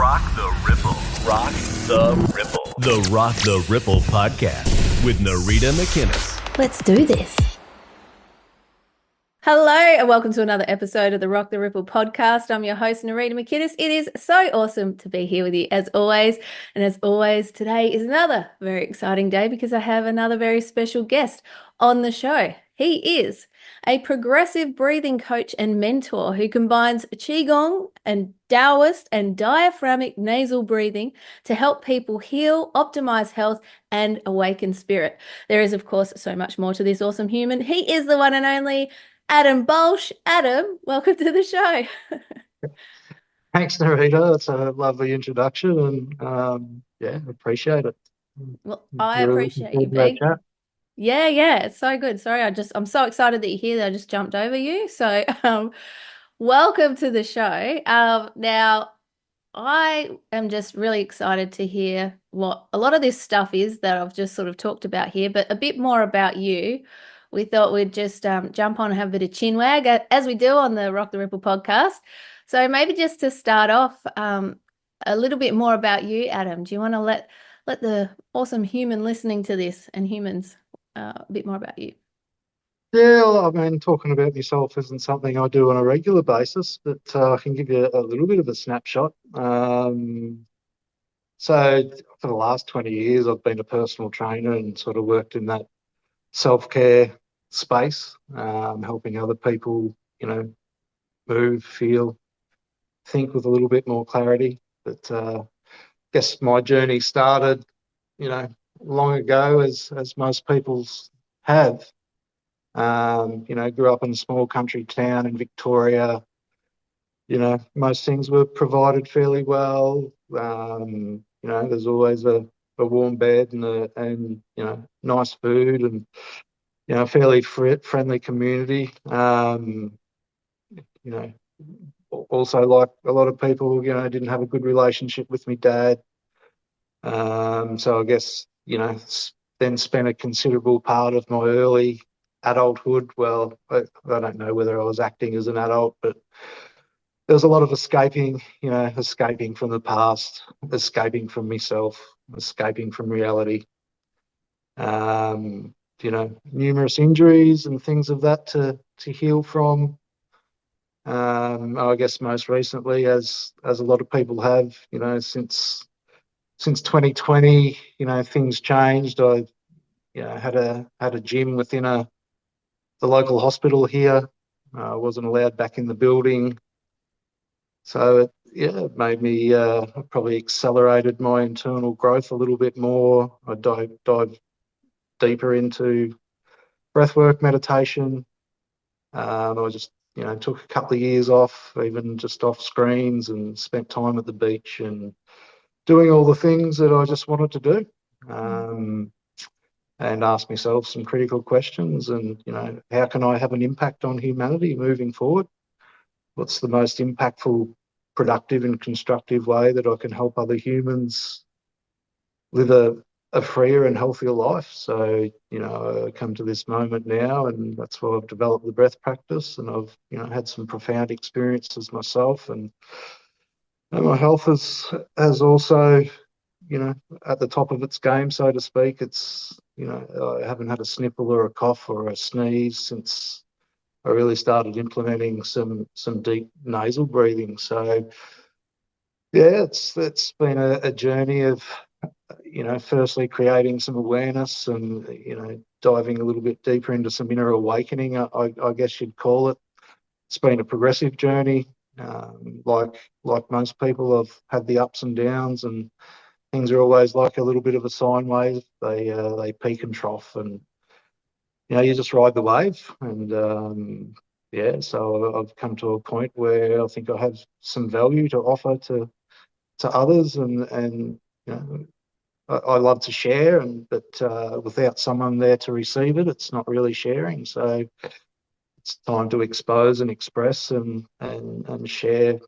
Rock the Ripple. Rock the Ripple. The Rock the Ripple podcast with Narita McInnes. Let's do this. Hello and welcome to another episode of the Rock the Ripple podcast. I'm your host, Narita McInnes. It is so awesome to be here with you as always. And as always, today is another very exciting day because I have another very special guest on the show. He is a progressive breathing coach and mentor who combines Qi-Gong and Daoist and diaphragmatic nasal breathing to help people heal, optimize health, and awaken spirit. There is, of course, so much more to this awesome human. He is the one and only Adam Baulch. Adam, welcome to the show. Thanks, Narita. That's a lovely introduction, and appreciate it. Well, I appreciate you being. Yeah, it's so good. Sorry, I'm so excited that you're here that I just jumped over you. So, welcome to the show. Now, I am just really excited to hear what a lot of this stuff is that I've just sort of talked about here, but a bit more about you. We thought we'd just jump on and have a bit of chin wag as we do on the Rock the Ripple podcast. So maybe just to start off, a little bit more about you, Adam. Do you want to let the awesome human listening to this and humans a bit more about you? Yeah, I mean, talking about myself isn't something I do on a regular basis, but I can give you a little bit of a snapshot. So for the last 20 years, I've been a personal trainer and sort of worked in that self-care space, helping other people, move, feel, think with a little bit more clarity. But I guess my journey started, long ago, as most people's have. Grew up in a small country town in Victoria. Most things were provided fairly well. There's always a warm bed and nice food and fairly friendly community. Also, like a lot of people, didn't have a good relationship with my dad. So I guess, then spent a considerable part of my early adulthood. Well, I don't know whether I was acting as an adult, but there was a lot of escaping from the past, escaping from myself, escaping from reality. Numerous injuries and things of that to heal from. I guess most recently, as a lot of people have, since 2020, things changed. I, had a gym within the local hospital here. I wasn't allowed back in the building, so it made me probably accelerated my internal growth a little bit more. I dived deeper into breathwork meditation. I just took a couple of years off, even just off screens, and spent time at the beach and doing all the things that I just wanted to do, and asked myself some critical questions. And, how can I have an impact on humanity moving forward? What's the most impactful, productive and constructive way that I can help other humans live a freer and healthier life? So, I come to this moment now, and that's why I've developed the breath practice, and I've, had some profound experiences myself, and my health has also, at the top of its game, so to speak. It's, I haven't had a sniffle or a cough or a sneeze since I really started implementing some deep nasal breathing. So, it's been a journey of, firstly creating some awareness and, diving a little bit deeper into some inner awakening, I guess you'd call it. It's been a progressive journey. Like most people, I've had the ups and downs, and things are always like a little bit of a sine wave. They peak and trough, and you just ride the wave. And so I've come to a point where I think I have some value to offer to others, and I love to share, but without someone there to receive it, it's not really sharing. So it's time to expose and express and share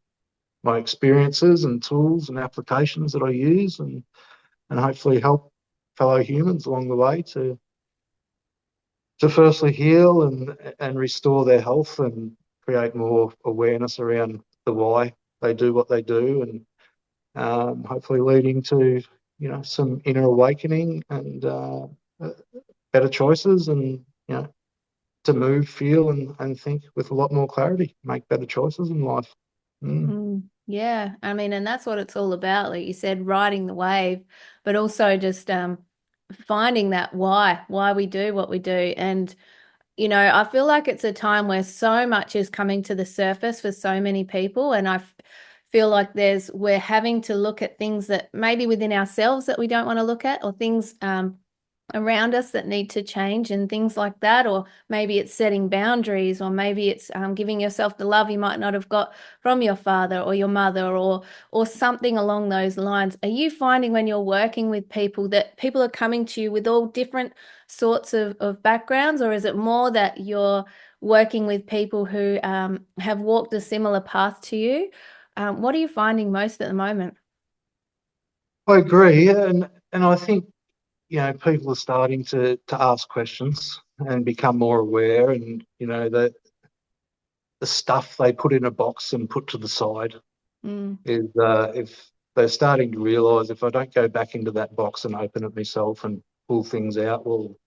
my experiences and tools and applications that I use, and hopefully help fellow humans along the way to firstly heal and restore their health and create more awareness around the why they do what they do, hopefully leading to, some inner awakening and better choices, and, to move, feel, and think with a lot more clarity, make better choices in life. Yeah, I mean, and that's what it's all about. Like you said, riding the wave, but also just finding that why we do what we do. And, I feel like it's a time where so much is coming to the surface for so many people. And I feel like we're having to look at things that maybe within ourselves that we don't want to look at, or things around us that need to change and things like that. Or maybe it's setting boundaries, or maybe it's giving yourself the love you might not have got from your father or your mother, or something along those lines. Are you finding when you're working with people that people are coming to you with all different sorts of backgrounds, or is it more that you're working with people who have walked a similar path to you? What are you finding most at the moment? I agree, and I think, people are starting to ask questions and become more aware, and, the stuff they put in a box and put to the side is, if they're starting to realise, if I don't go back into that box and open it myself and pull things out, well,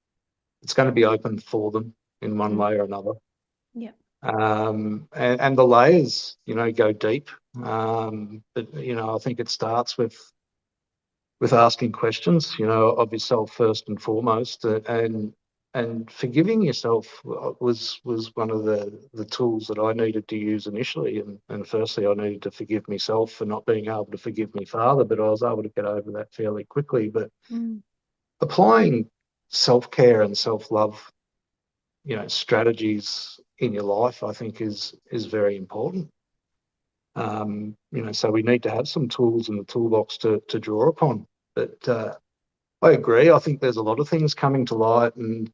it's going to be open for them in one way or another. Yeah. And the layers, go deep. But, I think it starts with asking questions, of yourself first and foremost, and forgiving yourself was one of the tools that I needed to use initially. And firstly, I needed to forgive myself for not being able to forgive my father, but I was able to get over that fairly quickly. But applying self-care and self-love, strategies in your life, I think is very important. So we need to have some tools in the toolbox to draw upon. But I agree. I think there's a lot of things coming to light, and,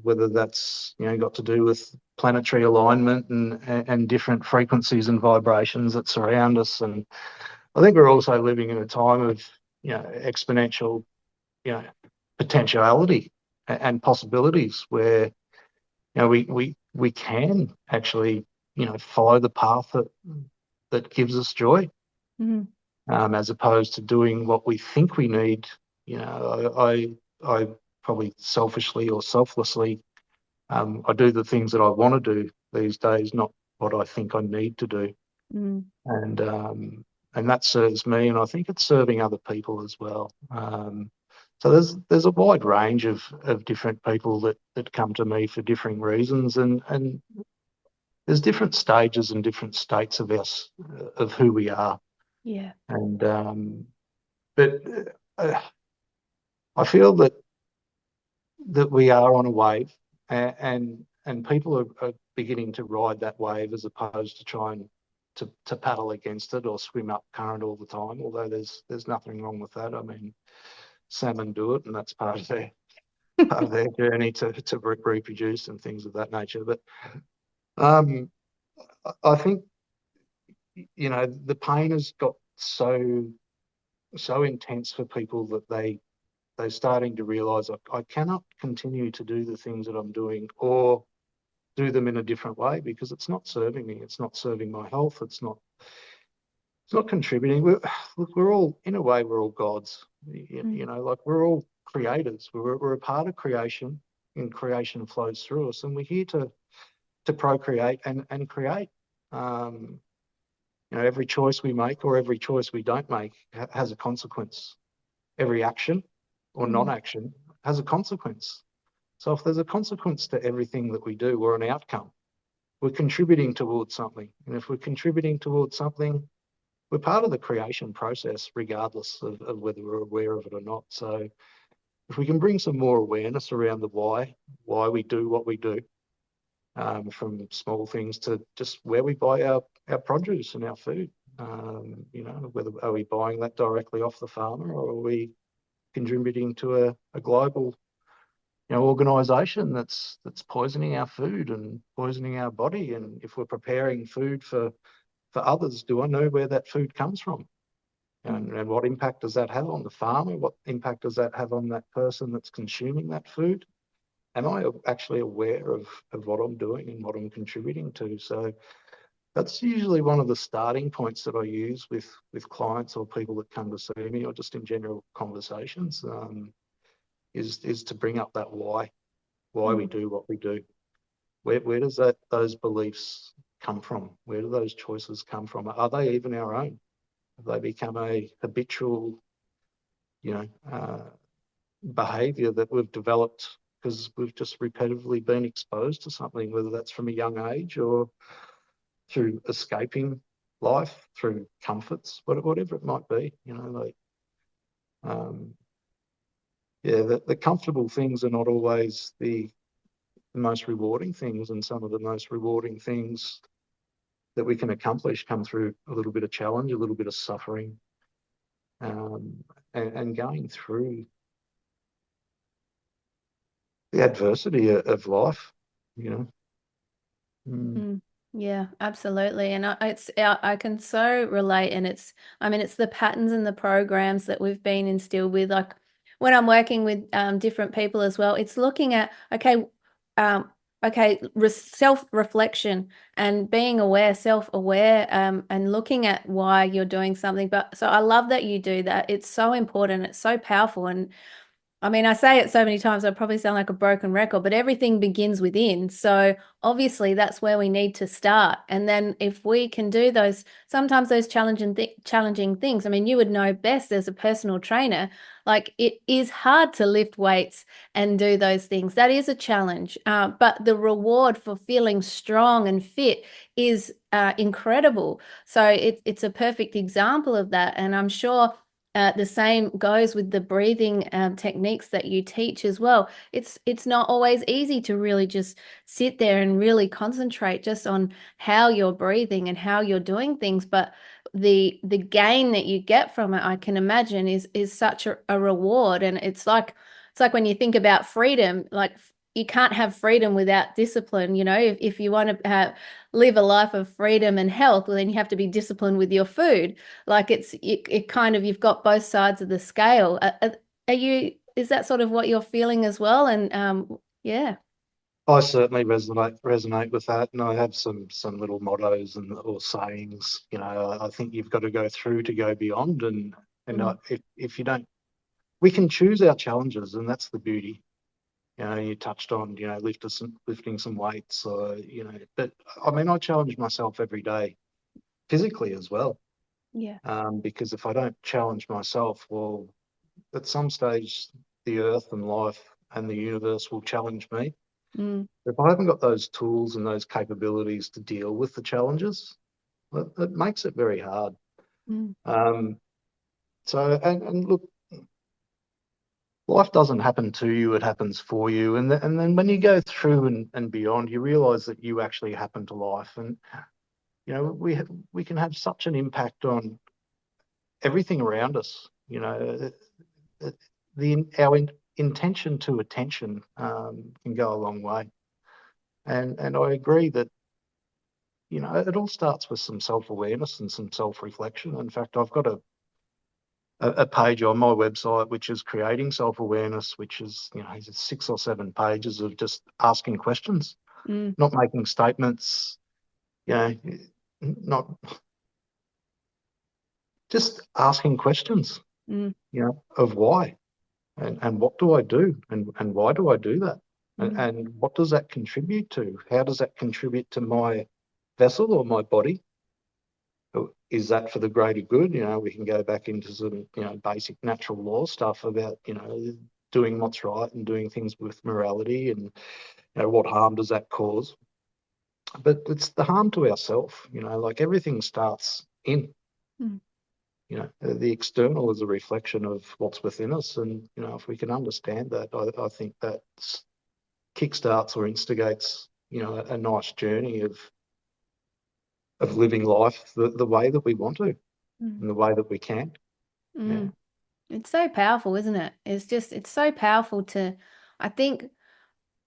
whether that's, got to do with planetary alignment and different frequencies and vibrations that surround us. And I think we're also living in a time of, exponential, potentiality and possibilities where, we can actually, follow the path that gives us joy, as opposed to doing what we think we need. I probably selfishly or selflessly, I do the things that I want to do these days, not what I think I need to do. And that serves me, and I think it's serving other people as well. So there's a wide range of different people that come to me for differing reasons, and there's different stages and different states of us, of who we are. Yeah. And but I feel that we are on a wave, and people are beginning to ride that wave, as opposed to trying to paddle against it or swim up current all the time. Although there's nothing wrong with that. I mean, salmon do it, and that's part of their journey to reproduce and things of that nature. But I think, the pain has got so intense for people that they're starting to realise, I cannot continue to do the things that I'm doing, or do them in a different way, because it's not serving me. It's not serving my health. It's not contributing. We're all, in a way, we're all gods. Like, we're all creators. We're a part of creation, and creation flows through us, and we're here to procreate and create. Every choice we make, or every choice we don't make, has a consequence. Every action or non-action has a consequence. So if there's a consequence to everything that we do, or an outcome, we're contributing towards something. And if we're contributing towards something, we're part of the creation process, regardless of whether we're aware of it or not. So if we can bring some more awareness around the why we do what we do, from small things to just where we buy our produce and our food, whether are we buying that directly off the farmer, or are we contributing to a global, organisation that's poisoning our food and poisoning our body. And if we're preparing food for others, do I know where that food comes from? And what impact does that have on the farmer? What impact does that have on that person that's consuming that food? Am I actually aware of what I'm doing and what I'm contributing to? So That's usually one of the starting points that I use with clients or people that come to see me, or just in general conversations, is to bring up that why we do what we do. Where does those beliefs come from? Where do those choices come from? Are they even our own? Have they become a habitual, behaviour that we've developed because we've just repetitively been exposed to something, whether that's from a young age or through escaping life, through comforts, whatever it might be, the comfortable things are not always the most rewarding things, and some of the most rewarding things that we can accomplish come through a little bit of challenge, a little bit of suffering, and going through the adversity of life, Yeah, absolutely. And I can so relate. And it's the patterns and the programs that we've been instilled with. Like when I'm working with different people as well, it's looking at, um, self-reflection and being aware, self-aware, and looking at why you're doing something. But so I love that you do that. It's so important. It's so powerful. And I say it so many times, I probably sound like a broken record, but everything begins within. So obviously that's where we need to start. And then if we can do sometimes those challenging things, you would know best as a personal trainer, like it is hard to lift weights and do those things. That is a challenge. But the reward for feeling strong and fit is incredible. So it's a perfect example of that. And I'm sure the same goes with the breathing techniques that you teach as well. It's not always easy to really just sit there and really concentrate just on how you're breathing and how you're doing things, but the gain that you get from it, I can imagine, is such a reward. And it's like when you think about freedom, like you can't have freedom without discipline. If you want to live a life of freedom and health, well, then you have to be disciplined with your food. Like it kind of, you've got both sides of the scale. Is that sort of what you're feeling as well? And yeah. I certainly resonate with that, and I have some little mottos or sayings. I think you've got to go through to go beyond, and if you don't, we can choose our challenges, and that's the beauty. You touched on lifting some weights, but I challenge myself every day, physically as well. Yeah. Because if I don't challenge myself, well, at some stage, the earth and life and the universe will challenge me. If I haven't got those tools and those capabilities to deal with the challenges, it makes it very hard. So, and look, life doesn't happen to you, it happens for you. And then when you go through and beyond, you realize that you actually happen to life. And, we can have such an impact on everything around us. Our intention to attention can go a long way. And I agree that, it all starts with some self-awareness and some self-reflection. In fact, I've got a page on my website which is creating self-awareness, which is, 6 or 7 pages of just asking questions, not making statements, not just asking questions, of why and what do I do and why do I do that? And what does that contribute to? How does that contribute to my vessel or my body? Is that for the greater good? We can go back into some, basic natural law stuff about, doing what's right and doing things with morality and, what harm does that cause? But it's the harm to ourselves, like everything starts in. The external is a reflection of what's within us. And, if we can understand that, I think that kickstarts or instigates, a nice journey of living life the way that we want to and the way that we can. Yeah. It's so powerful, isn't it? It's so powerful I think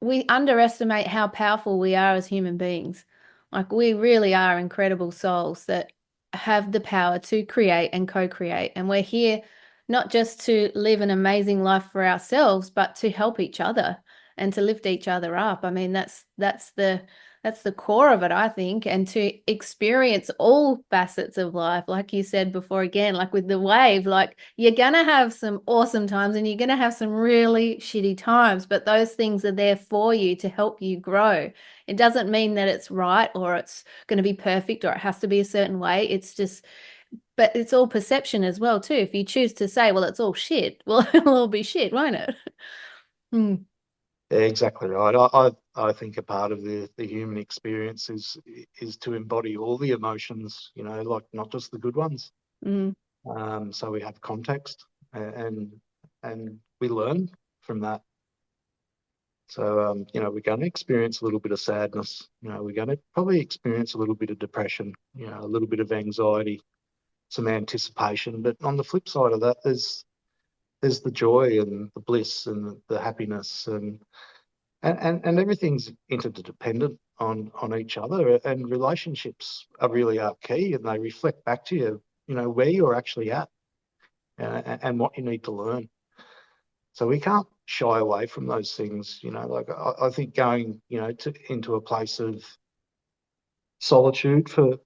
we underestimate how powerful we are as human beings. Like we really are incredible souls that have the power to create and co-create. And we're here not just to live an amazing life for ourselves, but to help each other and to lift each other up. That's that's the core of it, I think, and to experience all facets of life, like you said before, again, like with the wave, like you're gonna have some awesome times and you're gonna have some really shitty times, but those things are there for you to help you grow. It doesn't mean that it's right or it's going to be perfect or it has to be a certain way. It's just, but it's all perception as well, too. If you choose to say, well, it's all shit, well, it'll all be shit, won't it? Hmm. Yeah, exactly right. I think a part of the human experience is to embody all the emotions, like not just the good ones. Mm. So we have context and we learn from that. So we're going to experience a little bit of sadness. We're going to probably experience a little bit of depression. A little bit of anxiety, some anticipation. But on the flip side of that, there's the joy and the bliss and the happiness and everything's interdependent on each other, and relationships are really our key, and they reflect back to you, where you're actually at and what you need to learn. So we can't shy away from those things, like I think going, into a place of solitude for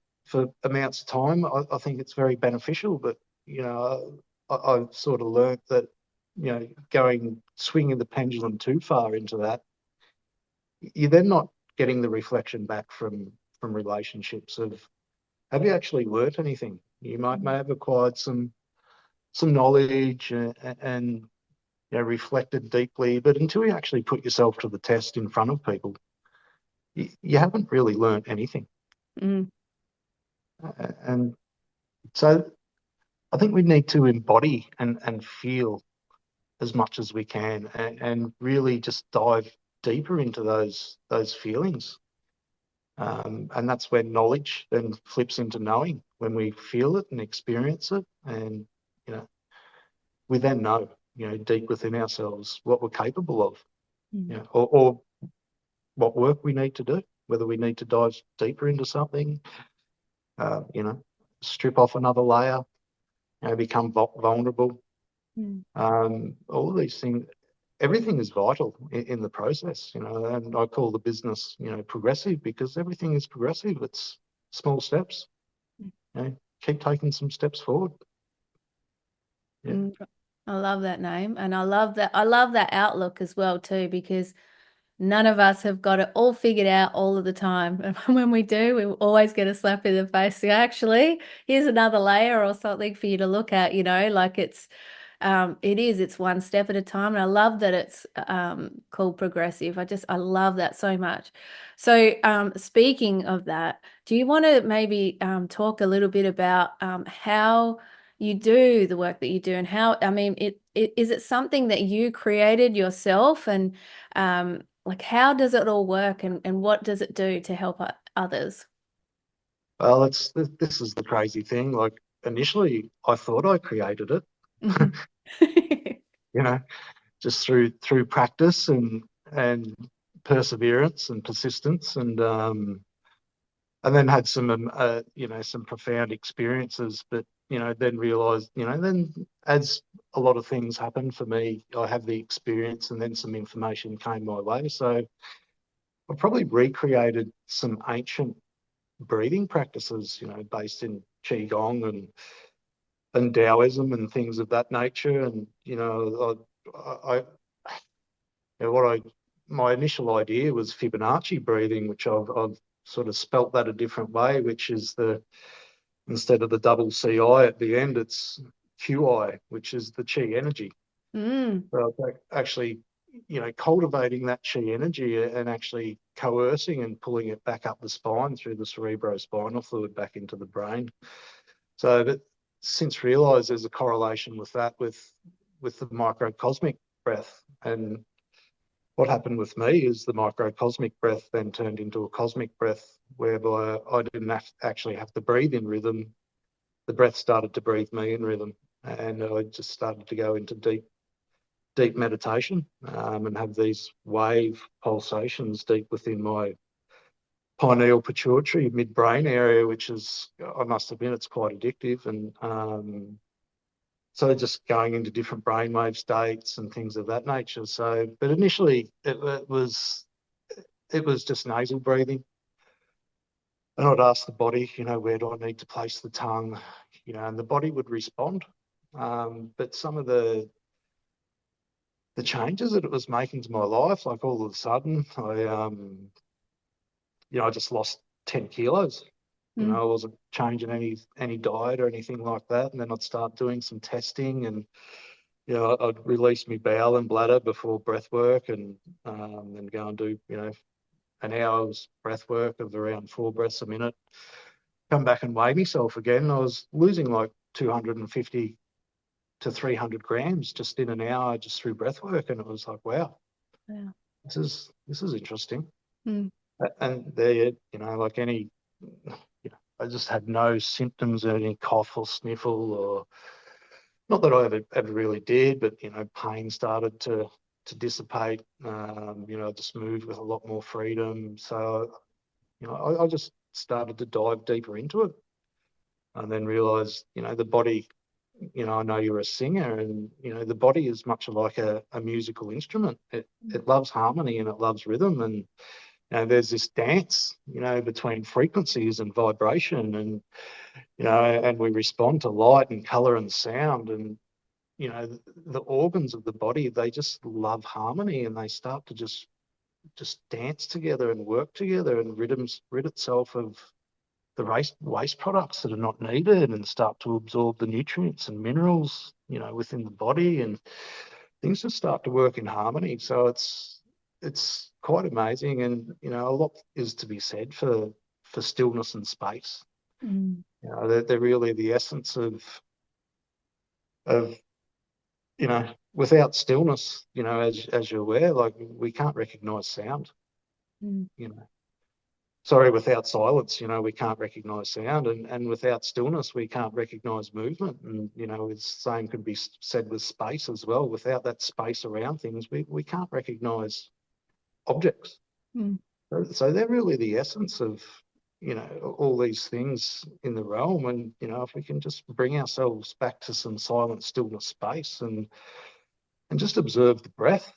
amounts of time, I think it's very beneficial, but, I've sort of learned that, swinging the pendulum too far into that, you're then not getting the reflection back from relationships of, have you actually learnt anything? You may have acquired some knowledge and reflected deeply, but until you actually put yourself to the test in front of people, you haven't really learnt anything. Mm. And so I think we need to embody and feel as much as we can, and really just dive deeper into those feelings. And that's when knowledge then flips into knowing, when we feel it and experience it. And, we then know, deep within ourselves what we're capable of, or what work we need to do, whether we need to dive deeper into something, strip off another layer, become vulnerable. All of these things, everything is vital in the process, and I call the business, progressive, because everything is progressive. It's small steps, keep taking some steps forward. Yeah. I love that name, and I love that outlook as well too, because none of us have got it all figured out all of the time. And when we do, we always get a slap in the face. So actually, here's another layer or something for you to look at, like it's one step at a time. And I love that it's called progressive. I love that so much. So speaking of that, do you want to maybe talk a little bit about how you do the work that you do, and how, I mean, is it something that you created yourself, and like, how does it all work, and what does it do to help others? Well, this is the crazy thing. Like, initially, I thought I created it, just through practice and perseverance and persistence, and then had some some profound experiences, but then realized, then as a lot of things happen for me, I have the experience, and then some information came my way. So I probably recreated some ancient breathing practices, based in Qi-Gong and Taoism and things of that nature. And I my initial idea was Fibonacci breathing, which I've sort of spelt that a different way, which is instead of the double CI at the end, it's QI, which is the Qi energy. So actually, cultivating that Qi energy and actually coercing and pulling it back up the spine through the cerebrospinal fluid back into the brain. So, but since realised there's a correlation with that, with the microcosmic breath. And what happened with me is the microcosmic breath then turned into a cosmic breath, whereby I didn't actually have to breathe in rhythm. The breath started to breathe me in rhythm, and I just started to go into deep meditation, and have these wave pulsations deep within my pineal pituitary midbrain area, which is, I must admit, it's quite addictive. And so just going into different brainwave states and things of that nature. So, but initially it was just nasal breathing. And I'd ask the body, where do I need to place the tongue, and the body would respond. But some of the changes that it was making to my life, like all of a sudden, I just lost 10 kilos. I wasn't changing any diet or anything like that. And then I'd start doing some testing, and I'd release my bowel and bladder before breath work, and then go and do an hour's breath work of around 4 breaths a minute. Come back and weigh myself again. I was losing like 250 to 300 grams just in an hour, just through breath work, and it was like, wow, this is interesting. And there, like any, I just had no symptoms of any cough or sniffle, or not that I ever really did, but pain started to dissipate. I just moved with a lot more freedom. So I just started to dive deeper into it, and then realized, the body, I know you're a singer, and, the body is much like a musical instrument. It loves harmony and it loves rhythm. And, there's this dance, between frequencies and vibration, and, and we respond to light and color and sound. And, the organs of the body, they just love harmony, and they start to just dance together and work together, and rid itself of the waste products that are not needed, and start to absorb the nutrients and minerals, within the body, and things just start to work in harmony. So it's quite amazing. And, a lot is to be said for stillness and space. They're really the essence of without stillness, as you're aware, like, we can't recognize sound. Sorry, without silence, we can't recognize sound, and without stillness, we can't recognize movement. And, the same could be said with space as well. Without that space around things, we can't recognize objects. So they're really the essence of, all these things in the realm. And, if we can just bring ourselves back to some silent stillness space, and just observe the breath,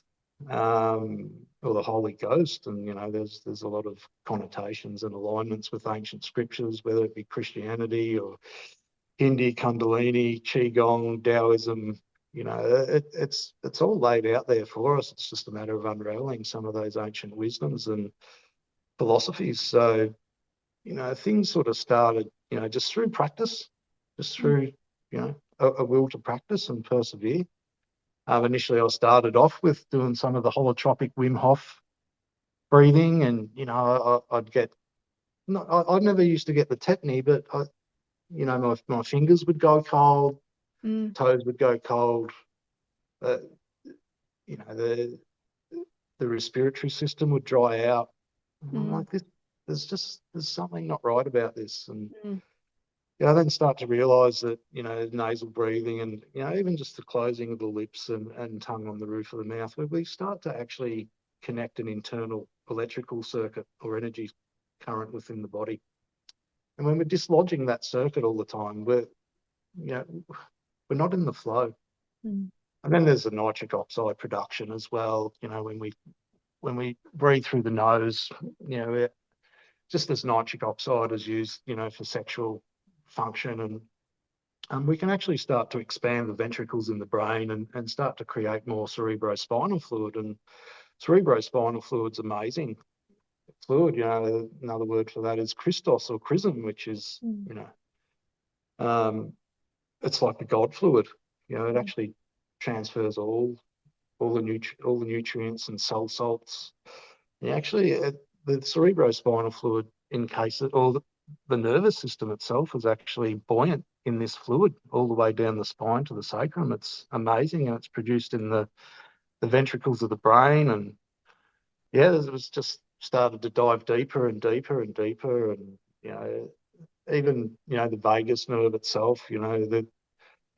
or the Holy Ghost. And, there's a lot of connotations and alignments with ancient scriptures, whether it be Christianity or Hindi, Kundalini, Qi-Gong, Daoism. It's all laid out there for us. It's just a matter of unraveling some of those ancient wisdoms and philosophies. So, things sort of started, just through practice, just through, a will to practice and persevere. Initially, I started off with doing some of the holotropic Wim Hof breathing, and, I'd get, I never used to get the tetany, but my fingers would go cold, toes would go cold. The respiratory system would dry out. I'm like, there's something not right about this. And I then start to realise that, nasal breathing and, even just the closing of the lips and tongue on the roof of the mouth, where we start to actually connect an internal electrical circuit or energy current within the body. And when we're dislodging that circuit all the time, we're not in the flow. And then there's the nitric oxide production as well. When we breathe through the nose, just as nitric oxide is used, for sexual function, and we can actually start to expand the ventricles in the brain and start to create more cerebrospinal fluid. And cerebrospinal fluid's amazing fluid. Another word for that is Christos or chrism, which is, it's like the God fluid. It actually transfers all the nutrients and cell salts. And actually, the cerebrospinal fluid encases, or the nervous system itself is actually buoyant in this fluid all the way down the spine to the sacrum. It's amazing, and it's produced in the ventricles of the brain. And it was just started to dive deeper and deeper and deeper. And, even, the vagus nerve itself, the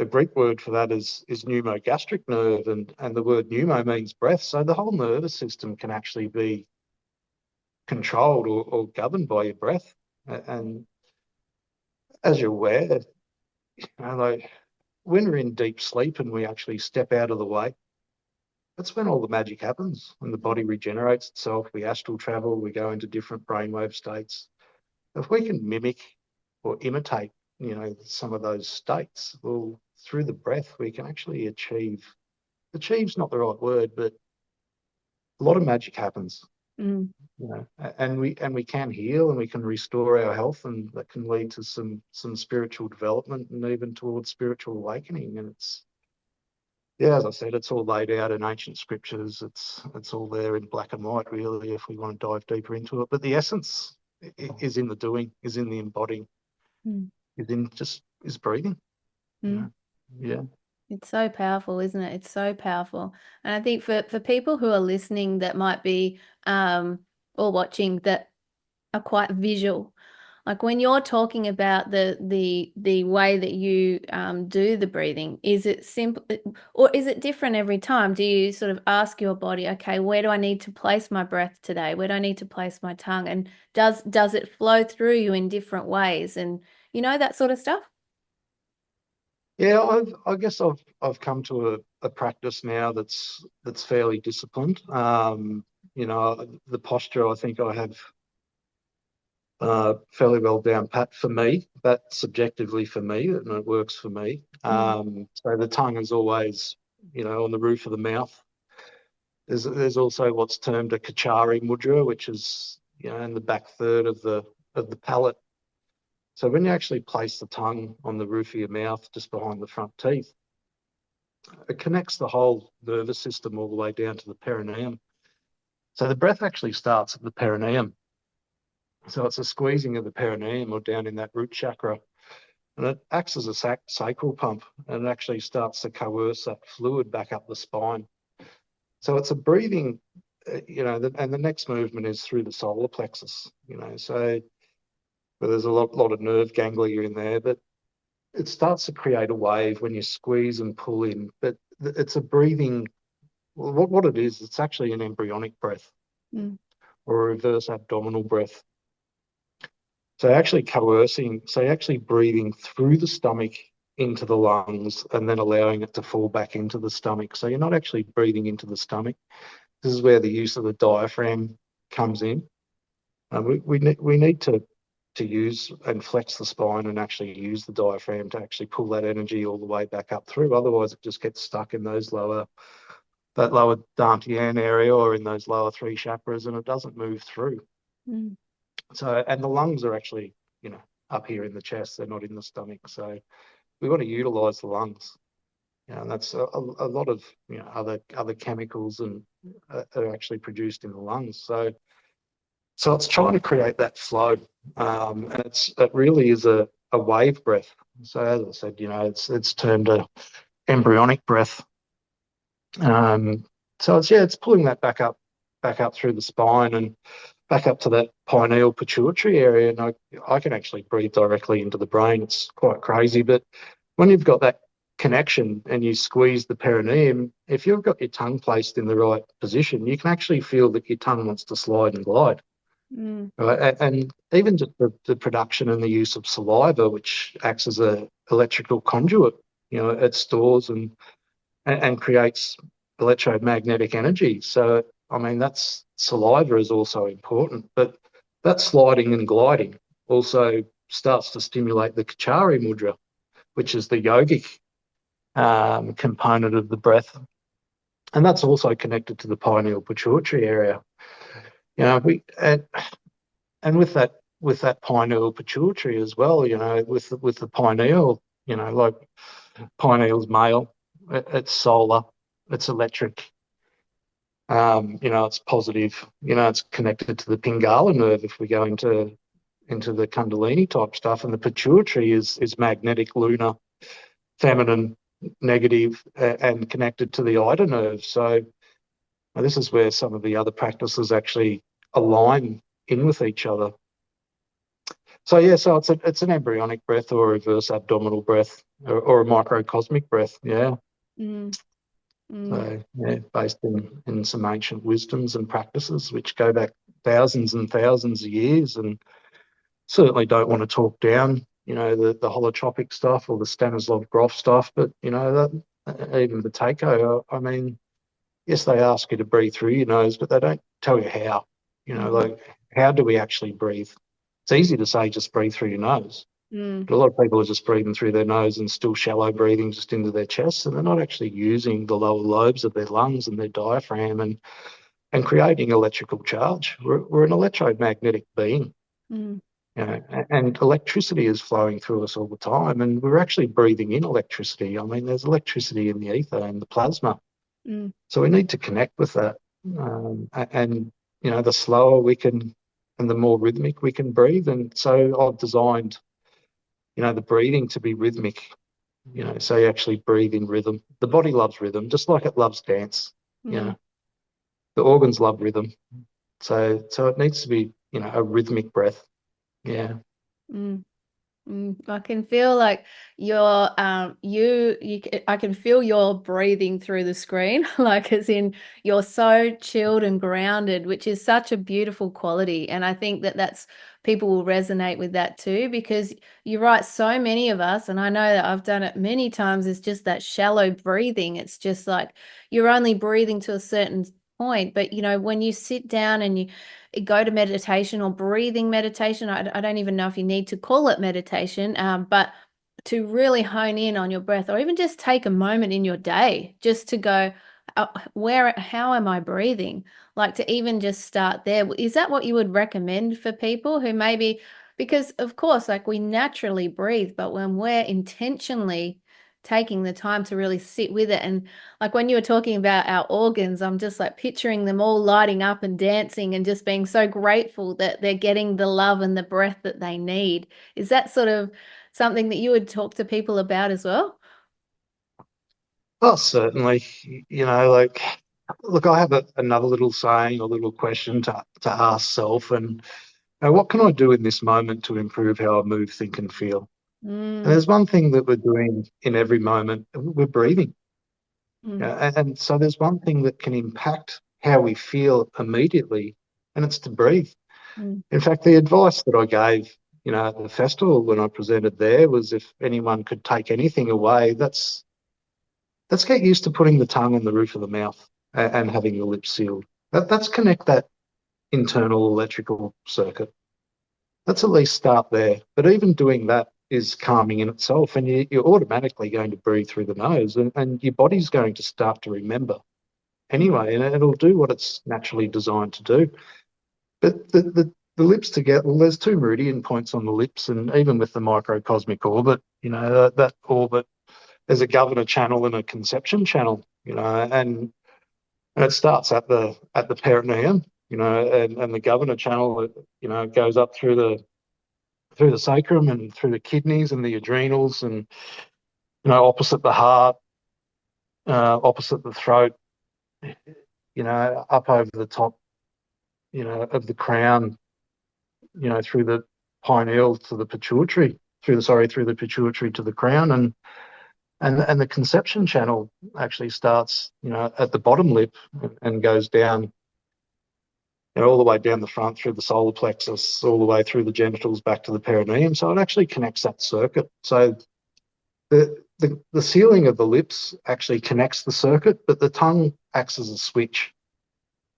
Greek word for that is pneumogastric nerve, and the word pneumo means breath. So the whole nervous system can actually be controlled or governed by your breath. And as you're aware, like, when we're in deep sleep and we actually step out of the way, that's when all the magic happens, when the body regenerates itself. We astral travel, we go into different brainwave states. if we can mimic or imitate, some of those states, well, through the breath, we can actually achieve's not the right word, but a lot of magic happens. And we can heal and we can restore our health, and that can lead to some spiritual development and even towards spiritual awakening. And as I said, it's all laid out in ancient scriptures. It's all there in black and white, really, if we want to dive deeper into it. But the essence is in the doing, is in the embodying, is breathing. Yeah. It's so powerful, isn't it? It's so powerful. And I think for people who are listening that might be or watching that are quite visual, like when you're talking about the way that you do the breathing, is it simple or is it different every time? Do you sort of ask your body, okay, where do I need to place my breath today? Where do I need to place my tongue? And does it flow through you in different ways? And that sort of stuff? Yeah, I guess I've come to a practice now that's fairly disciplined. The posture, I think I have fairly well down pat for me. That's subjectively for me, and it works for me. So the tongue is always, on the roof of the mouth. There's also what's termed a Kachari mudra, which is, in the back third of the palate. So when you actually place the tongue on the roof of your mouth, just behind the front teeth, it connects the whole nervous system all the way down to the perineum. So the breath actually starts at the perineum. So it's a squeezing of the perineum or down in that root chakra. And it acts as a sacral pump, and it actually starts to coerce that fluid back up the spine. So it's a breathing, and the next movement is through the solar plexus, so there's a lot of nerve ganglia in there, but it starts to create a wave when you squeeze and pull in. But it's a breathing, what it is, it's actually an embryonic breath or a reverse abdominal breath. So actually coercing, so actually breathing through the stomach into the lungs and then allowing it to fall back into the stomach. So you're not actually breathing into the stomach. This is where the use of the diaphragm comes in. We need to use and flex the spine and actually use the diaphragm to actually pull that energy all the way back up through. Otherwise, it just gets stuck in that lower dantian area or in those lower three chakras, and it doesn't move through. So, and the lungs are actually, up here in the chest. They're not in the stomach. So we want to utilize the lungs. And that's a lot of, other chemicals and are actually produced in the lungs. So it's trying to create that flow. And it really is a wave breath. So as I said, it's termed a embryonic breath. So it's pulling that back up through the spine and back up to that pineal pituitary area. And I can actually breathe directly into the brain. It's quite crazy. But when you've got that connection and you squeeze the perineum, if you've got your tongue placed in the right position, you can actually feel that your tongue wants to slide and glide. Right? And even just the production and the use of saliva, which acts as an electrical conduit, it stores and creates electromagnetic energy. So, that's saliva is also important, but that sliding and gliding also starts to stimulate the Kachari mudra, which is the yogic component of the breath. And that's also connected to the pineal pituitary area. And with that pineal pituitary as well, with the pineal, like pineal's male, it's solar, it's electric, it's positive, it's connected to the Pingala nerve if we go into the Kundalini type stuff. And the pituitary is magnetic, lunar, feminine, negative, and connected to the Ida nerve. So this is where some of the other practices actually align in with each other. So so it's an embryonic breath or a reverse abdominal breath or a microcosmic breath. So based in some ancient wisdoms and practices which go back thousands and thousands of years, and certainly don't want to talk down the holotropic stuff or the Stanislav Grof stuff, but that even the Taiko, yes, they ask you to breathe through your nose, but they don't tell you how. Like, how do we actually breathe? It's easy to say just breathe through your nose. Mm. But a lot of people are just breathing through their nose and still shallow breathing just into their chest, and they're not actually using the lower lobes of their lungs and their diaphragm and creating electrical charge. We're an electromagnetic being. Mm. And electricity is flowing through us all the time, and we're actually breathing in electricity. I mean, there's electricity in the ether and the plasma. Mm. So we need to connect with that. And, the slower we can and the more rhythmic we can breathe. And so I've designed, the breathing to be rhythmic, so you actually breathe in rhythm. The body loves rhythm, just like it loves dance. Mm. The organs love rhythm. So it needs to be, a rhythmic breath. Yeah. Mm. I can feel like you're I can feel your breathing through the screen, like as in you're so chilled and grounded, which is such a beautiful quality. And I think that that's people will resonate with that too, because you're right, so many of us, and I know that I've done it many times, is just that shallow breathing. It's just like you're only breathing to a certain point, but when you sit down and you go to meditation or breathing meditation. I don't even know if you need to call it meditation, but to really hone in on your breath, or even just take a moment in your day just to go, how am I breathing? Like to even just start there. Is that what you would recommend for people who maybe, because of course, like we naturally breathe, but when we're intentionally taking the time to really sit with it, and like when you were talking about our organs, I'm just like picturing them all lighting up and dancing and just being so grateful that they're getting the love and the breath that they need. Is that sort of something that you would talk to people about as well? Well, certainly, like, look, I have another little saying, a little question to ask self, and what can I do in this moment to improve how I move, think, and feel? And Mm. there's one thing that we're doing in every moment, we're breathing. Mm. And so there's one thing that can impact how we feel immediately, and it's to breathe. Mm. In fact, the advice that I gave, at the festival when I presented there was if anyone could take anything away, let's get used to putting the tongue on the roof of the mouth and having the lips sealed. That's connect that internal electrical circuit. Let's at least start there. But even doing that is calming in itself, and you're automatically going to breathe through the nose, and your body's going to start to remember anyway, and it'll do what it's naturally designed to do. But the lips together, well, there's two meridian points on the lips, and even with the microcosmic orbit, that orbit, there's a governor channel and a conception channel, and it starts at the perineum, and the governor channel, goes up through the sacrum and through the kidneys and the adrenals, and opposite the heart, opposite the throat, up over the top, of the crown, through the pineal to the pituitary, through the pituitary to the crown, and the conception channel actually starts, at the bottom lip and goes down, all the way down the front through the solar plexus, all the way through the genitals back to the perineum. So it actually connects that circuit. So the sealing of the lips actually connects the circuit, but the tongue acts as a switch.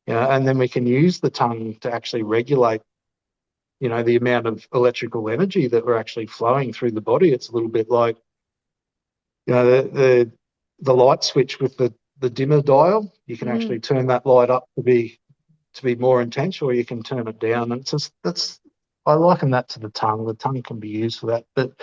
And then we can use the tongue to actually regulate, the amount of electrical energy that we're actually flowing through the body. It's a little bit like, the light switch with the dimmer dial. You can actually turn that light up to be more intense, or you can turn it down. And it's just, I liken that to the tongue. The tongue can be used for that. But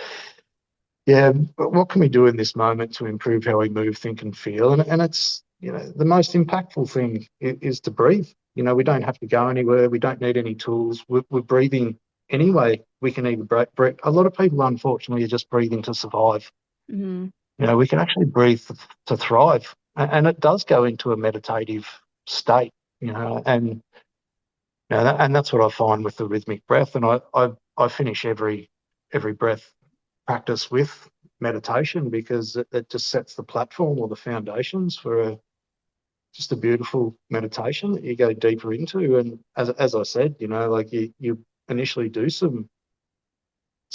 yeah, but what can we do in this moment to improve how we move, think, and feel? And it's, the most impactful thing is to breathe. We don't have to go anywhere. We don't need any tools. We're breathing anyway. We can even breathe. A lot of people, unfortunately, are just breathing to survive. Mm. We can actually breathe to thrive. And it does go into a meditative state, and and that's what I find with the rhythmic breath. And I finish every breath practice with meditation, because it just sets the platform or the foundations for just a beautiful meditation that you go deeper into. And as I said, like you initially do some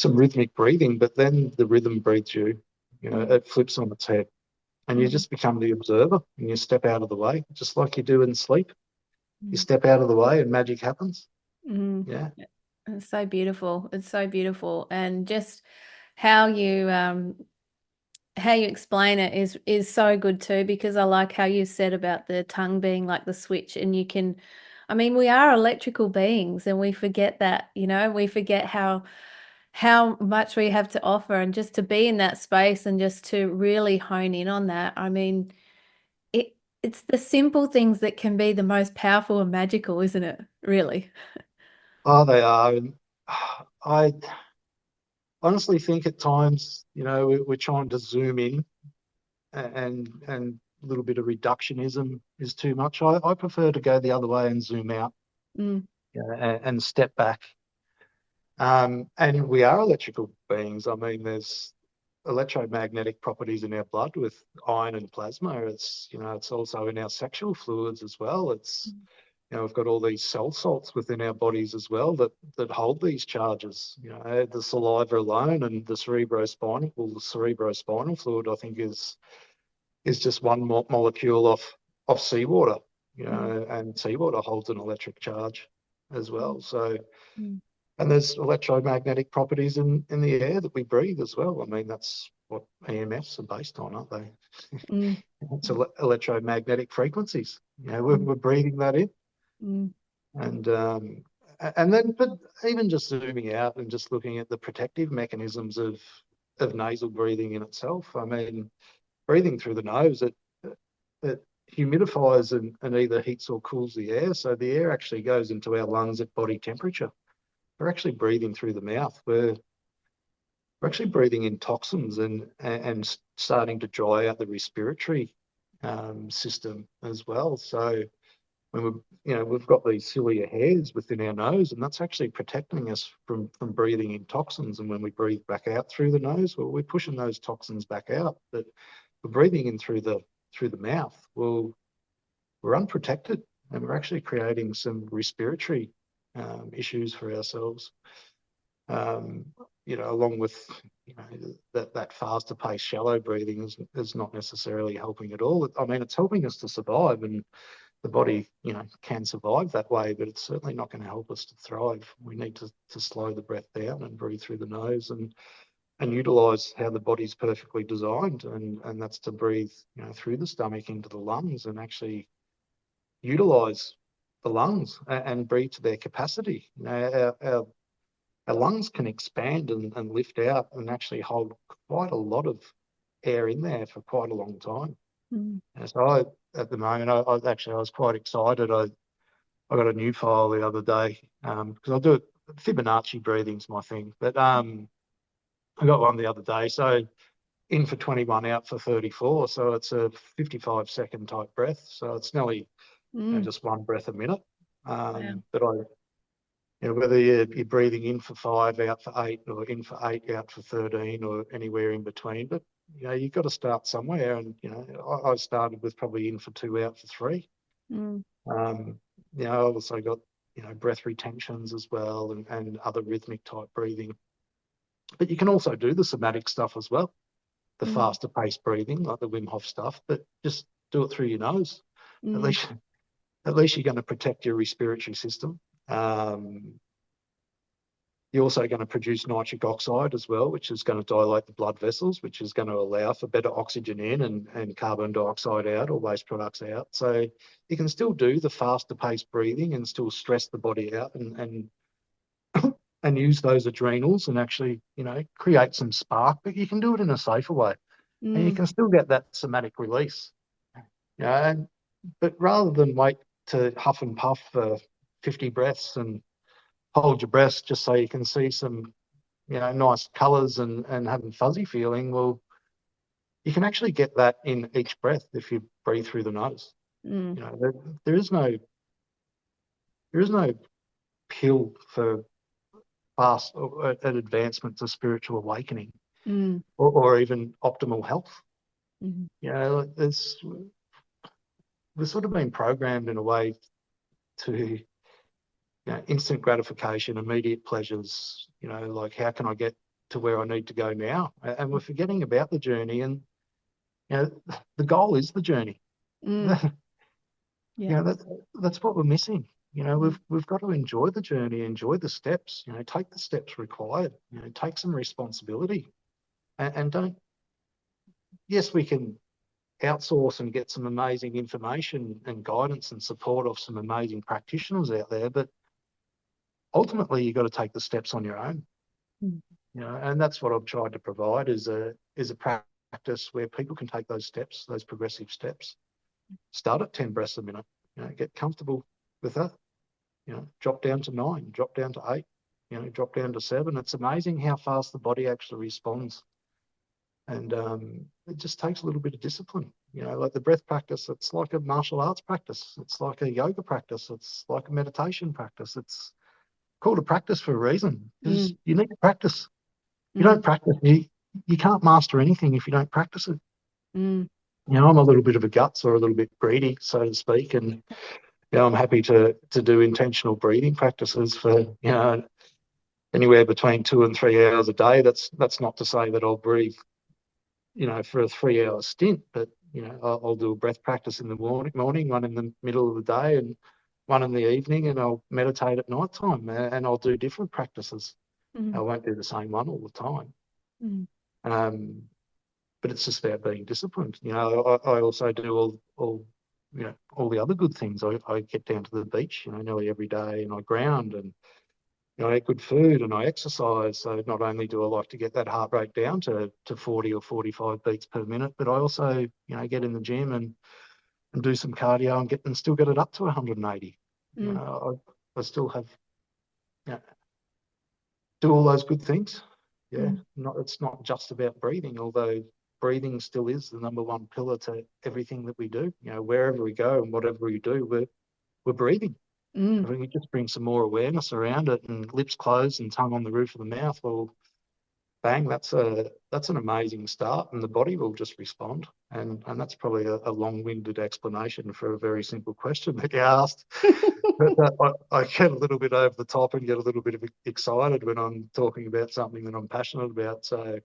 rhythmic breathing, but then the rhythm breathes you. It flips on its head, and you just become the observer, and you step out of the way, just like you do in sleep. You step out of the way, and magic happens. Mm. Yeah. It's so beautiful. It's so beautiful. And just how you explain it is so good too, because I like how you said about the tongue being like the switch, and you can, I mean, we are electrical beings and we forget that, we forget how much we have to offer, and just to be in that space and just to really hone in on that. I mean, it's the simple things that can be the most powerful and magical, isn't it? Really. Oh, they are. And I honestly think at times, we're trying to zoom in, and a little bit of reductionism is too much. I prefer to go the other way and zoom out, Mm, and step back. And we are electrical beings. I mean, there's electromagnetic properties in our blood with iron and plasma. It's also in our sexual fluids as well. We've got all these cell salts within our bodies as well that hold these charges. The saliva alone and the cerebrospinal fluid, I think, is just one molecule of seawater. And seawater holds an electric charge as well. So, mm, and there's electromagnetic properties in the air that we breathe as well. I mean, that's what EMFs are based on, aren't they? mm, It's electromagnetic frequencies. We're breathing that in. mm, And then, but even just zooming out and just looking at the protective mechanisms of nasal breathing in itself. I mean, breathing through the nose, it humidifies and either heats or cools the air. So the air actually goes into our lungs at body temperature. We're actually breathing through the mouth. We're actually breathing in toxins and starting to dry out the respiratory system as well. So when we've got these ciliary hairs within our nose, and that's actually protecting us from breathing in toxins. And when we breathe back out through the nose, well, we're pushing those toxins back out. But we're breathing in through the mouth. Well, we're unprotected, and we're actually creating some respiratory issues for ourselves. Along with that faster paced shallow breathing is not necessarily helping at all. I mean, it's helping us to survive, and the body, can survive that way, but it's certainly not going to help us to thrive. We need to slow the breath down and breathe through the nose and utilize how the body's perfectly designed, and that's to breathe, through the stomach into the lungs, and actually utilize the lungs and breathe to their capacity. Our lungs can expand and lift out and actually hold quite a lot of air in there for quite a long time. mm, And so at the moment, I was quite excited. I got a new file the other day because I do it. Fibonacci breathing's my thing, but I got one the other day. So in for 21, out for 34. So it's a 55-second type breath. So it's nearly just one breath a minute. wow. But whether you're breathing in for 5, out for 8, or in for 8, out for 13, or anywhere in between. But, you've got to start somewhere. And, I started with probably in for 2, out for 3. Mm, I also got, breath retentions as well, and other rhythmic type breathing. But you can also do the somatic stuff as well, the faster paced breathing, like the Wim Hof stuff, but just do it through your nose. At least you're going to protect your respiratory system. You're also going to produce nitric oxide as well, which is going to dilate the blood vessels, which is going to allow for better oxygen in and carbon dioxide out, or waste products out. So you can still do the faster paced breathing and still stress the body out and use those adrenals and actually, create some spark, but you can do it in a safer way. And you can still get that somatic release. But rather than wait to huff and puff for 50 breaths and hold your breath just so you can see some, nice colours and having fuzzy feeling, well, you can actually get that in each breath if you breathe through the nose. There is no pill for fast or an advancement to spiritual awakening or even optimal health. We've sort of been programmed in a way to instant gratification, immediate pleasures, like how can I get to where I need to go now? And we're forgetting about the journey, and the goal is the journey. Yeah. That's what we're missing. we've got to enjoy the journey, enjoy the steps, take the steps required, take some responsibility, and don't. Yes, we can outsource and get some amazing information and guidance and support of some amazing practitioners out there, but ultimately you've got to take the steps on your own. And that's what I've tried to provide is a practice where people can take those steps, those progressive steps. Start at 10 breaths a minute, get comfortable with that, drop down to 9, drop down to 8, drop down to 7. It's amazing how fast the body actually responds. And it just takes a little bit of discipline, like the breath practice. It's like a martial arts practice. It's like a yoga practice. It's like a meditation practice. It's called a practice for a reason, because you need to practice. You don't practice, you can't master anything if you don't practice it. I'm a little bit of a guts or a little bit greedy, so to speak, and I'm happy to do intentional breathing practices for anywhere between 2 and 3 hours a day. That's not to say that I'll breathe for a 3-hour stint, but I'll do a breath practice in the morning, one in the middle of the day, and one in the evening, and I'll meditate at night time, and I'll do different practices. I won't do the same one all the time. But it's just about being disciplined. I also do all the other good things. I get down to the beach, nearly every day, and I ground, and I eat good food, and I exercise. So not only do I like to get that heart rate down to 40 or 45 beats per minute, but I also get in the gym and do some cardio and still get it up to 180. I still have do all those good things. It's not just about breathing, although breathing still is the number one pillar to everything that we do. Wherever we go and whatever we do, we're breathing. If we can just bring some more awareness around it, and lips closed and tongue on the roof of the mouth, well, bang, that's an amazing start, and the body will just respond. And that's probably a long-winded explanation for a very simple question that you asked. But I get a little bit over the top and get a little bit excited when I'm talking about something that I'm passionate about. So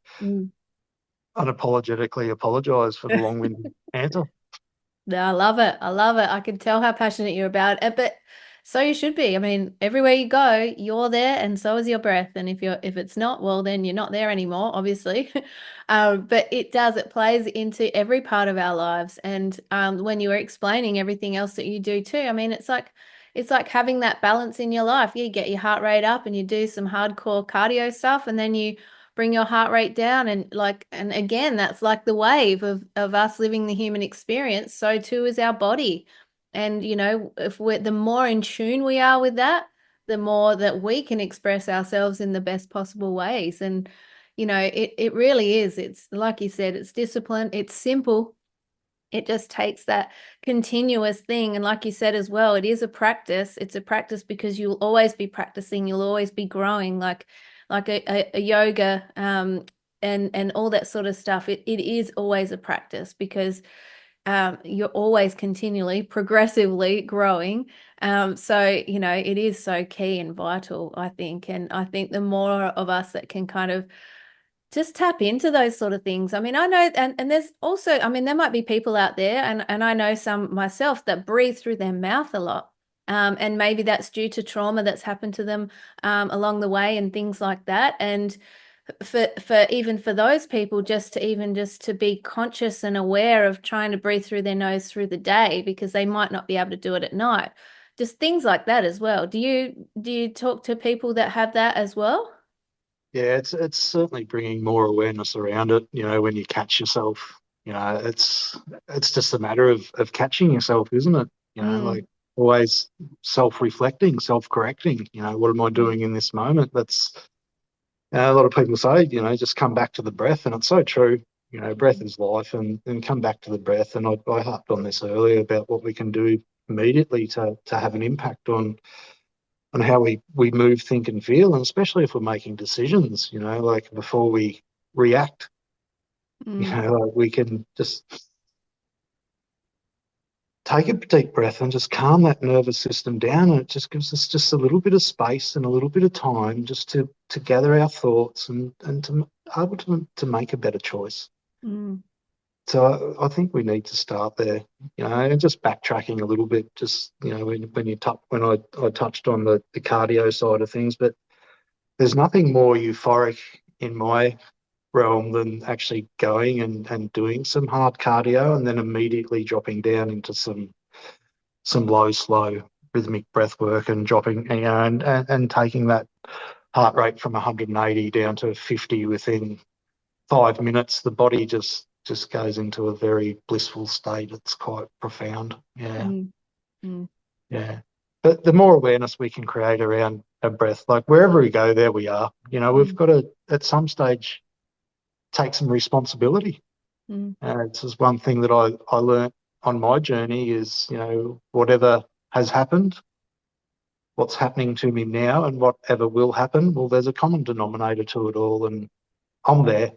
unapologetically apologise for the long-winded answer. No, I love it. I love it. I can tell how passionate you're about it, but so you should be. I mean, everywhere you go, you're there, and so is your breath. And if it's not, well, then you're not there anymore, obviously. But it plays into every part of our lives. And when you were explaining everything else that you do too, I mean, it's like having that balance in your life. You get your heart rate up and you do some hardcore cardio stuff, and then you bring your heart rate down, and again, that's like the wave of us living the human experience. So too is our body. And if the more in tune we are with that, the more that we can express ourselves in the best possible ways. And it really is, it's like you said, it's discipline, it's simple. It just takes that continuous thing. And like you said as well, it is a practice. It's a practice because you'll always be practicing. You'll always be growing, like a yoga and all that sort of stuff. It is always a practice because you're always continually, progressively growing. So, it is so key and vital, I think. And I think the more of us that can kind of just tap into those sort of things. I mean, I know, and there's also, I mean, there might be people out there, and I know some myself, that breathe through their mouth a lot. And maybe that's due to trauma that's happened to them along the way and things like that. And for even for those people, just to be conscious and aware of trying to breathe through their nose through the day, because they might not be able to do it at night. Just things like that as well. Do you talk to people that have that as well? Yeah, it's certainly bringing more awareness around it. When you catch yourself, it's just a matter of catching yourself, isn't it? Like always self-reflecting, self-correcting. What am I doing in this moment? That's a lot of people say, just come back to the breath, and it's so true. Breath is life, and come back to the breath. And I harped on this earlier about what we can do immediately to have an impact on how we move, think, and feel, and especially if we're making decisions, like before we react, like we can just take a deep breath and just calm that nervous system down, and it just gives us just a little bit of space and a little bit of time just to gather our thoughts and to able to make a better choice. So I think we need to start there, and just backtracking a little bit, just, when I touched on the cardio side of things, but there's nothing more euphoric in my realm than actually going and doing some hard cardio and then immediately dropping down into some low, slow rhythmic breath work and dropping, and taking that heart rate from 180 down to 50 within 5 minutes. The body just goes into a very blissful state. It's quite profound. Yeah. Mm. Yeah. But the more awareness we can create around our breath, like wherever we go, there we are. We've got to, at some stage, take some responsibility. It's just one thing that I learned on my journey is, whatever has happened, what's happening to me now, and whatever will happen, well, there's a common denominator to it all, and I'm there.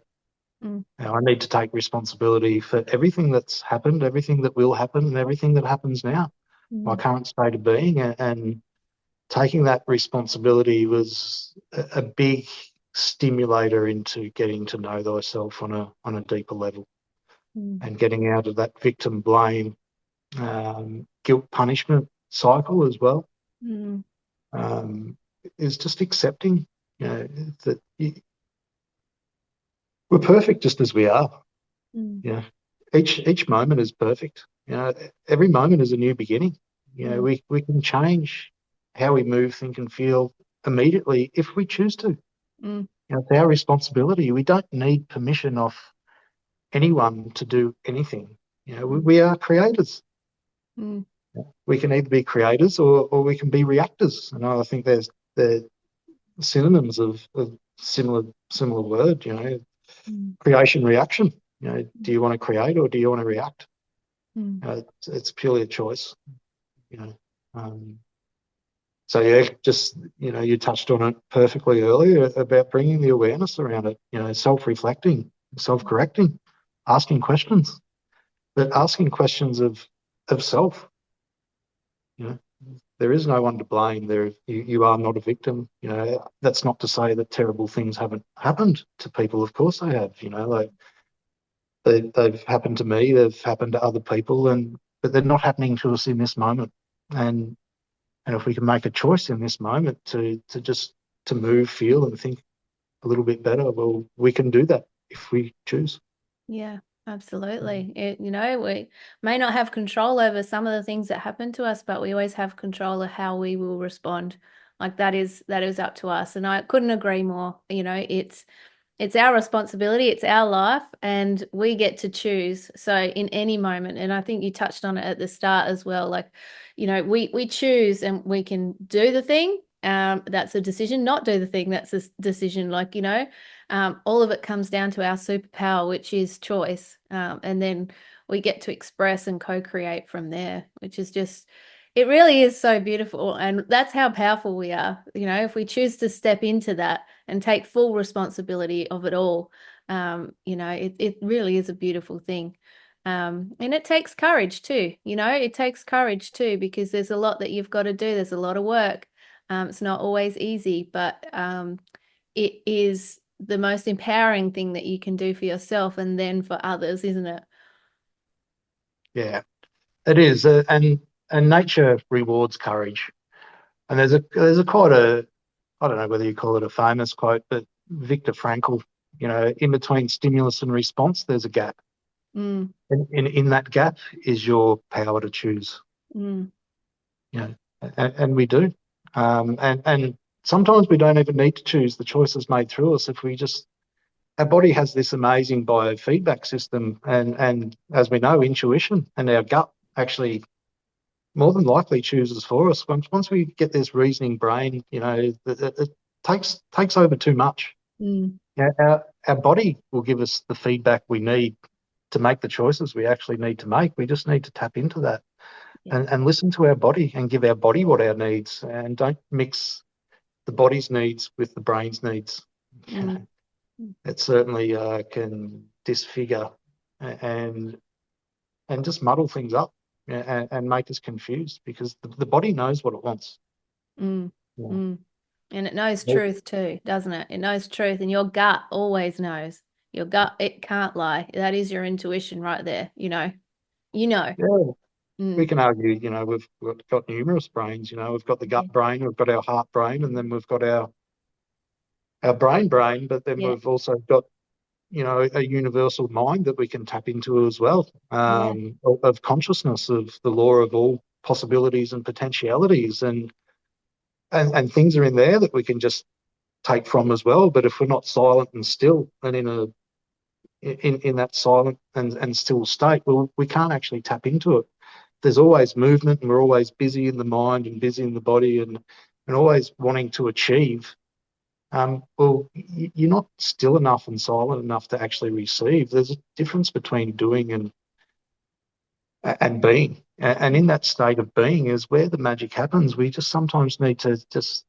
I need to take responsibility for everything that's happened, everything that will happen, and everything that happens now, my current state of being. And taking that responsibility was a big stimulator into getting to know thyself on a deeper level, and getting out of that victim blame, guilt punishment cycle as well. Is just accepting, that we're perfect just as we are. Each moment is perfect. Every moment is a new beginning. We can change how we move, think, and feel immediately if we choose to. It's our responsibility. We don't need permission off anyone to do anything. We are creators. We can either be creators or we can be reactors. And I think there's the synonyms of similar word. Creation, reaction. Do you want to create or do you want to react? It's purely a choice. So yeah, just, you touched on it perfectly earlier about bringing the awareness around it. Self-reflecting, self-correcting, asking questions, but asking questions of self. There is no one to blame. You are not a victim. That's not to say that terrible things haven't happened to people. Of course they have. Like they've happened to me. They've happened to other people, but they're not happening to us in this moment. And if we can make a choice in this moment to move, feel, and think a little bit better, well, we can do that if we choose. Yeah. Absolutely. We may not have control over some of the things that happen to us, but we always have control of how we will respond. Like that is up to us. And I couldn't agree more. It's our responsibility, it's our life, and we get to choose. So in any moment, and I think you touched on it at the start as well, like, we choose and we can do the thing. That's a decision. Not do the thing, that's a decision. Like, all of it comes down to our superpower, which is choice. And then we get to express and co-create from there, which is just, it really is so beautiful. And that's how powerful we are. If we choose to step into that and take full responsibility of it all, it really is a beautiful thing. And it takes courage too. It takes courage too, because there's a lot that you've got to do. There's a lot of work. It's not always easy, but it is the most empowering thing that you can do for yourself and then for others, isn't it? Yeah, it is. And nature rewards courage. And there's quite I don't know whether you call it a famous quote, but Viktor Frankl, in between stimulus and response, there's a gap. And in that gap is your power to choose. And we do. And sometimes we don't even need to choose. The choice is made through us. Our body has this amazing biofeedback system, and as we know, intuition, and our gut actually more than likely chooses for us. Once we get this reasoning brain, it takes over too much. Our body will give us the feedback we need to make the choices we actually need to make. We just need to tap into that and listen to our body and give our body what our needs, and don't mix the body's needs with the brain's needs. It certainly can disfigure and just muddle things up and make us confused, because the body knows what it wants. And it knows truth too, doesn't it? It knows truth, and your gut always knows. Your gut, it can't lie. That is your intuition right there. Yeah, we Mm, can argue, we've got numerous brains, we've got the gut brain, we've got our heart brain, and then we've got our brain, but then yeah, we've also got, a universal mind that we can tap into as well, yeah, of consciousness, of the law of all possibilities and potentialities, and things are in there that we can just take from as well. But if we're not silent and still, and in that silent and still state, well, we can't actually tap into it. There's always movement, and we're always busy in the mind and busy in the body, and always wanting to achieve. Well, you're not still enough and silent enough to actually receive. There's a difference between doing and being. And in that state of being is where the magic happens. We just sometimes need to just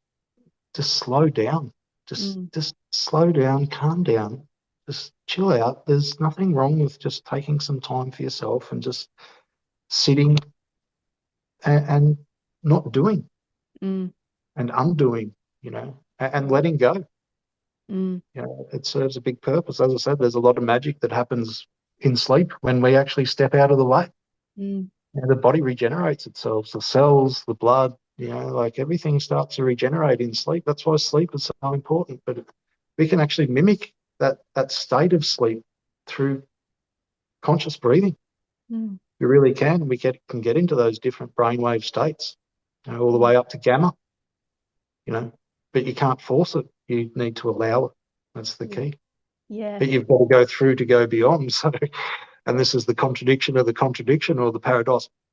slow down. mm, Just slow down, calm down, just chill out. There's nothing wrong with just taking some time for yourself and just sitting and not doing mm, and undoing, and letting go. mm, It serves a big purpose. As I said, there's a lot of magic that happens in sleep when we actually step out of the way. mm, The body regenerates itself, the cells, the blood, like everything starts to regenerate in sleep. That's why sleep is so important. But we can actually mimic that state of sleep through conscious breathing. mm, We really can. We can get into those different brainwave states, all the way up to gamma, but you can't force it. You need to allow it. That's the key. yeah, But you've got to go through to go beyond. So, and this is the contradiction of the contradiction, or the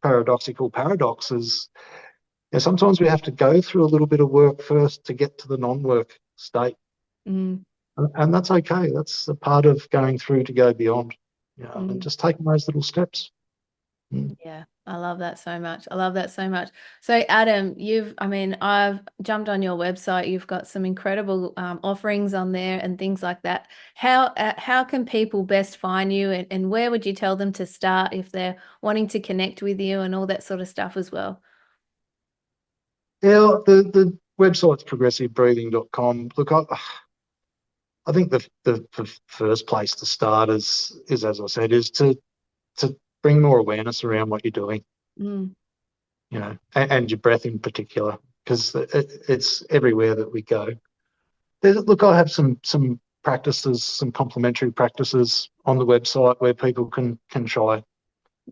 paradoxical paradox is, sometimes we have to go through a little bit of work first to get to the non-work state. mm, And that's okay. That's a part of going through to go beyond, and mm. just taking those little steps. Mm. Yeah, I love that so much. I love that so much. So, Adam, I've jumped on your website. You've got some incredible offerings on there and things like that. How can people best find you, and where would you tell them to start if they're wanting to connect with you and all that sort of stuff as well? Yeah, the website's progressivebreathing.com. Look, I think the first place to start is as I said, is to bring more awareness around what you're doing, Mm, and your breath in particular, because it's everywhere that we go. Look, I have some practices, some complementary practices on the website where people can try.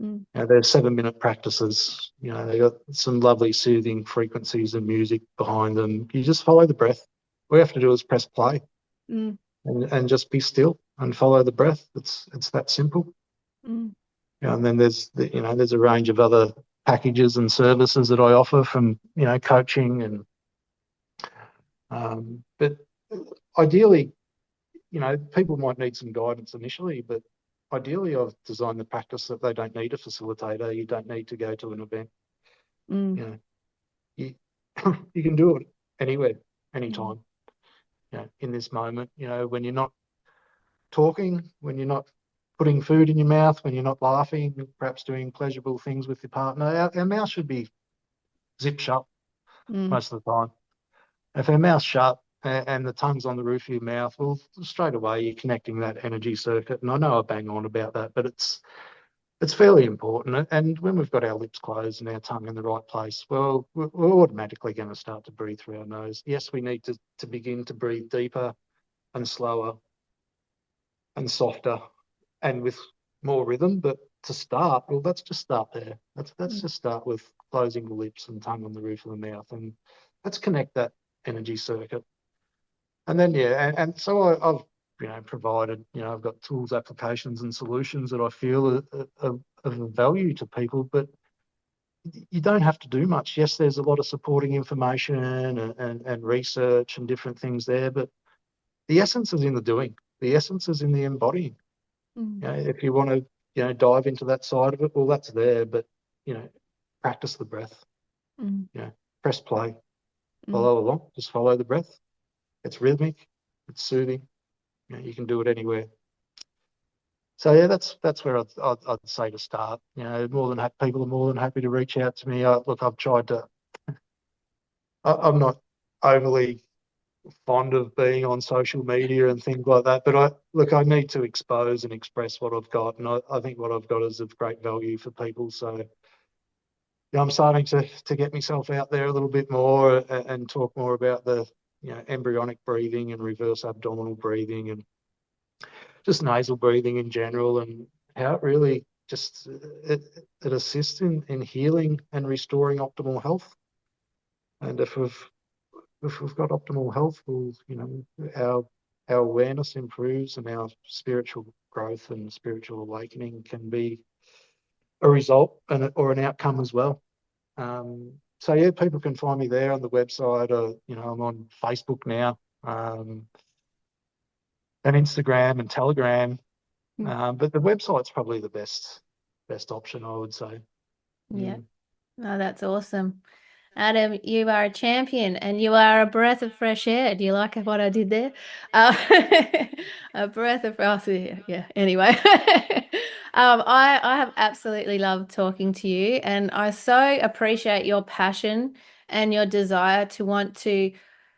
mm, They're 7-minute practices. They got some lovely soothing frequencies and music behind them. You just follow the breath. All you have to do is press play mm, and just be still and follow the breath. It's that simple. mm, And then there's a range of other packages and services that I offer, from coaching and but ideally, people might need some guidance initially, but ideally I've designed the practice that they don't need a facilitator. You don't need to go to an event. mm, You know, you you can do it anywhere, mm, anytime. In this moment, when you're not talking, when you're not putting food in your mouth, when you're not laughing, perhaps doing pleasurable things with your partner, our mouth should be zipped shut mm, most of the time. If our mouth's shut and the tongue's on the roof of your mouth, well, straight away you're connecting that energy circuit. And I know I bang on about that, but it's fairly important. And when we've got our lips closed and our tongue in the right place, well, we're automatically going to start to breathe through our nose. Yes, we need to begin to breathe deeper and slower and softer and with more rhythm. But to start, well, let's just start there. Let's just start with closing the lips and tongue on the roof of the mouth, and let's connect that energy circuit. And then, and so I've provided, I've got tools, applications, and solutions that I feel are of value to people, but you don't have to do much. Yes, there's a lot of supporting information and research and different things there, but the essence is in the doing. The essence is in the embodying. mm, If you want to, dive into that side of it, well, that's there, but, practice the breath, mm, press play, mm. follow along, just follow the breath. It's rhythmic, it's soothing. You can do it anywhere. So yeah, that's where I'd say to start. People are more than happy to reach out to me. Look, I've tried to. I'm not overly fond of being on social media and things like that. But I need to expose and express what I've got, and I think what I've got is of great value for people. So yeah, I'm starting to get myself out there a little bit more and talk more about the embryonic breathing and reverse abdominal breathing and just nasal breathing in general, and how it really just it assists in healing and restoring optimal health. And if we've got optimal health, our awareness improves and our spiritual growth and spiritual awakening can be a result or an outcome as well. So yeah, people can find me there on the website. I'm on Facebook now, and Instagram and Telegram. But the website's probably the best option, I would say. Yeah. Oh, that's awesome. Adam, you are a champion and you are a breath of fresh air. Do you like what I did there? Uh, a breath of fresh air. Yeah. Anyway, I have absolutely loved talking to you, and I so appreciate your passion and your desire to want to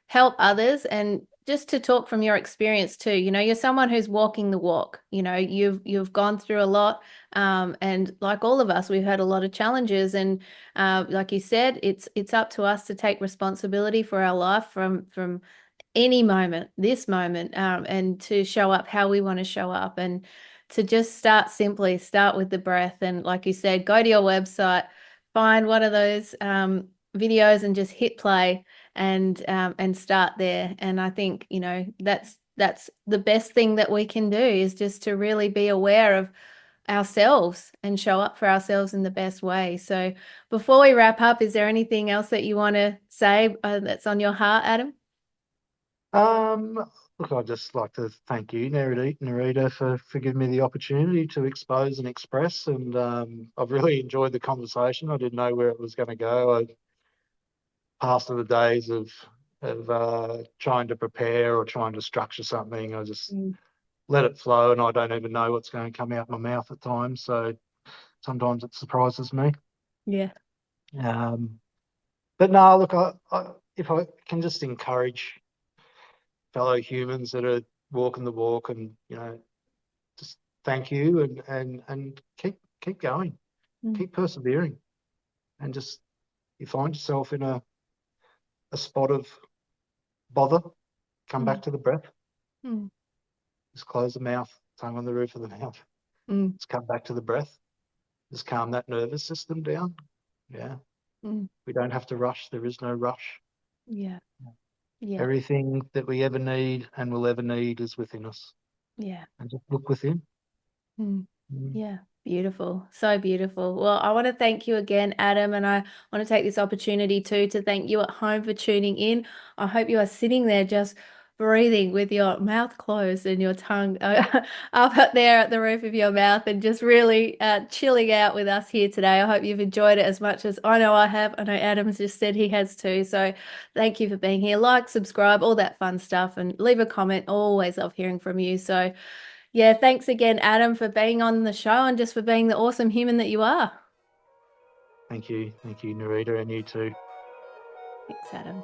help others, and just to talk from your experience too. You're someone who's walking the walk. You've gone through a lot, and like all of us, we've had a lot of challenges, and like you said, it's up to us to take responsibility for our life from any moment, this moment, and to show up how we want to show up, and to just start with the breath. And like you said, go to your website, find one of those videos and just hit play and start there. And I think, that's the best thing that we can do, is just to really be aware of ourselves and show up for ourselves in the best way. So before we wrap up, is there anything else that you want to say that's on your heart, Adam? Look, I'd just like to thank you, Narita, for giving me the opportunity to expose and express. And I've really enjoyed the conversation. I didn't know where it was going to go. I passed the days of trying to prepare or trying to structure something. I just let it flow, and I don't even know what's going to come out my mouth at times. So sometimes it surprises me. Yeah. But no, look, if I can just encourage fellow humans that are walking the walk, and just thank you, and keep going, keep persevering, and just you find yourself in a spot of bother, come back to the breath. Just close the mouth, tongue on the roof of the mouth. Just come back to the breath. Just calm that nervous system down. Yeah. We don't have to rush. There is no rush. Yeah. Yeah. Everything that we ever need and will ever need is within us. Yeah. And just look within. Yeah. Beautiful. So beautiful. Well, I want to thank you again, Adam, and I want to take this opportunity too to thank you at home for tuning in. I hope you are sitting there just breathing with your mouth closed and your tongue up there at the roof of your mouth, and just really chilling out with us here today. I hope you've enjoyed it as much as I know I have. I know Adam's just said he has too. So thank you for being here. Like, subscribe, all that fun stuff, and leave a comment. Always love hearing from you. So yeah, thanks again, Adam, for being on the show and just for being the awesome human that you are. Thank you, Narita, and you too. Thanks, Adam.